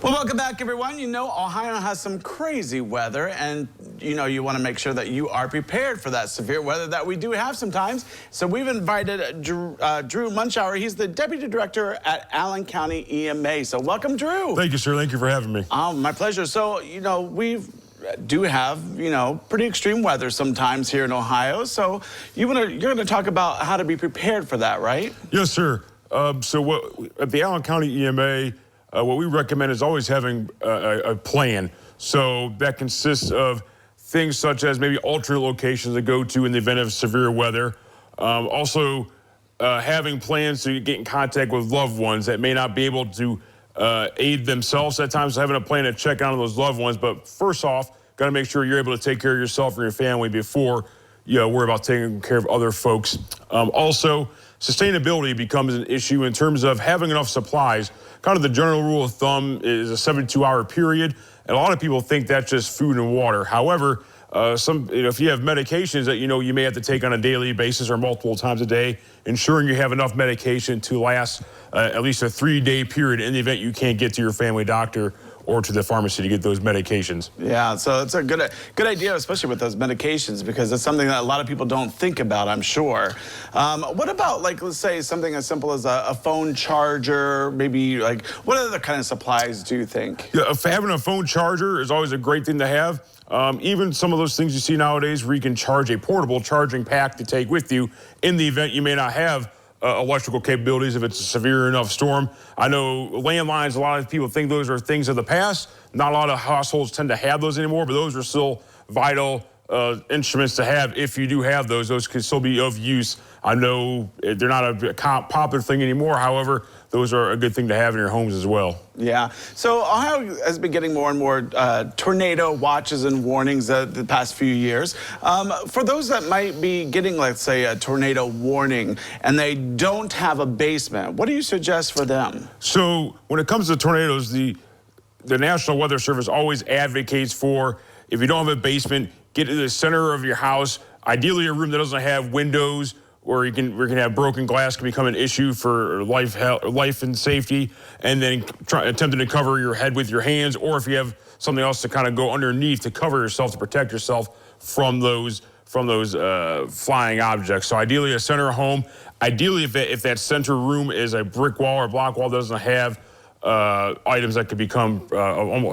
Well, welcome back, everyone. You know, Ohio has some crazy weather, and you want to make sure that you are prepared for that severe weather that we do have sometimes. So we've invited Drew Munshower. He's the Deputy Director at Allen County EMA. So welcome, Drew. Thank you, sir. Thank you for having me. My pleasure. So, we do have, pretty extreme weather sometimes here in Ohio. So you're going to talk about how to be prepared for that, right? Yes, sir. At the Allen County EMA, what we recommend is always having a plan. So that consists of things such as maybe alternate locations to go to in the event of severe weather. Also, having plans to get in contact with loved ones that may not be able to aid themselves at times, having a plan to check on those loved ones. But first off, got to make sure you're able to take care of yourself and your family before you worry about taking care of other folks. Also, sustainability becomes an issue in terms of having enough supplies. Kind of the general rule of thumb is a 72-hour period, and a lot of people think that's just food and water. However, if you have medications that you may have to take on a daily basis or multiple times a day, ensuring you have enough medication to last at least a 3-day period in the event you can't get to your family doctor or to the pharmacy to get those medications. Yeah, so it's a good idea, especially with those medications, because it's something that a lot of people don't think about, I'm sure. What about, let's say something as simple as a phone charger, maybe, what other kind of supplies do you think? Yeah, having a phone charger is always a great thing to have. Even some of those things you see nowadays where you can charge a portable charging pack to take with you in the event you may not have electrical capabilities if it's a severe enough storm. I know landlines, a lot of people think those are things of the past. Not a lot of households tend to have those anymore, but those are still vital instruments to have if you do have those. Those can still be of use. I know they're not a popular thing anymore. However, those are a good thing to have in your homes as well. Yeah. So Ohio has been getting more and more tornado watches and warnings the past few years. For those that might be getting, let's say, a tornado warning and they don't have a basement, what do you suggest for them? So when it comes to tornadoes, the National Weather Service always advocates for, if you don't have a basement, get to the center of your house, ideally a room that doesn't have windows, where you can have broken glass can become an issue for life and safety, and then attempting to cover your head with your hands, or if you have something else to kind of go underneath to cover yourself, to protect yourself from those flying objects. So ideally a center home. Ideally, if that center room is a brick wall or block wall that doesn't have items that could become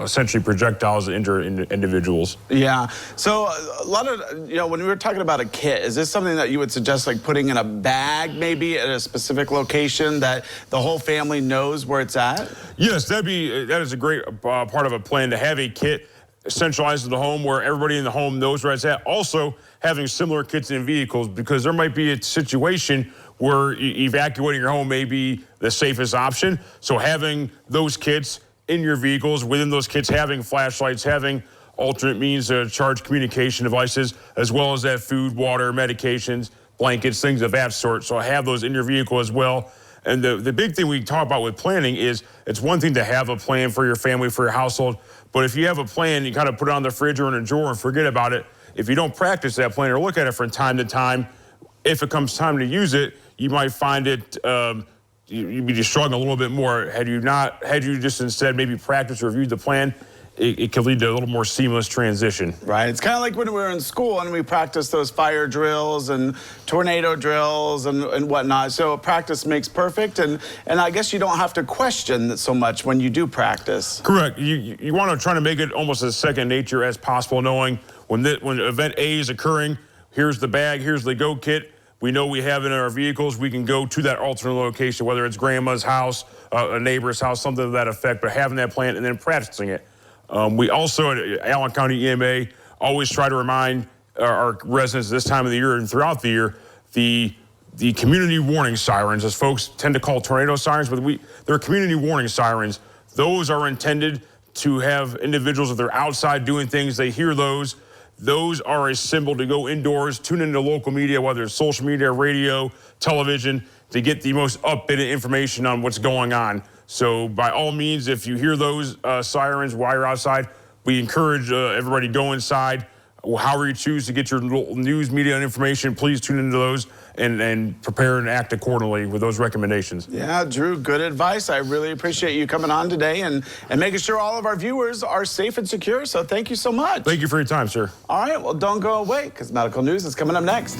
essentially projectiles that injure individuals. Yeah. So a lot of, when we were talking about a kit, is this something that you would suggest, putting in a bag maybe at a specific location that the whole family knows where it's at? Yes, that is a great part of a plan, to have a kit centralized in the home where everybody in the home knows where it's at. Also, having similar kits in vehicles, because there might be a situation where evacuating your home may be the safest option. So having those kits in your vehicles, within those kits having flashlights, having alternate means to charge communication devices, as well as that food, water, medications, blankets, things of that sort. So have those in your vehicle as well. And the big thing we talk about with planning is, it's one thing to have a plan for your family, for your household, but if you have a plan, you kind of put it on the fridge or in a drawer and forget about it. If you don't practice that plan or look at it from time to time, if it comes time to use it, you might find it, you'd be just struggling a little bit more. Had you just instead maybe practiced or reviewed the plan, it could lead to a little more seamless transition. Right. It's kind of like when we were in school and we practiced those fire drills and tornado drills and whatnot. So practice makes perfect, and I guess you don't have to question so much when you do practice. Correct. You want to try to make it almost as second nature as possible, knowing when event A is occurring, here's the bag, here's the go kit. We know we have it in our vehicles. We can go to that alternate location, whether it's grandma's house, a neighbor's house, something to that effect, but having that plan and then practicing it. We also at Allen County EMA always try to remind our residents this time of the year and throughout the year, the community warning sirens, as folks tend to call tornado sirens, but they're community warning sirens. Those are intended to have individuals, if they're outside doing things, they hear those. Those are a symbol to go indoors, tune into local media, whether it's social media, radio, television, to get the most updated information on what's going on. So by all means, if you hear those sirens while you're outside, we encourage everybody to go inside. However you choose to get your news, media, and information, please tune into those and prepare and act accordingly with those recommendations. Yeah, Drew, good advice. I really appreciate you coming on today and making sure all of our viewers are safe and secure. So thank you so much. Thank you for your time, sir. All right, well, don't go away because medical news is coming up next.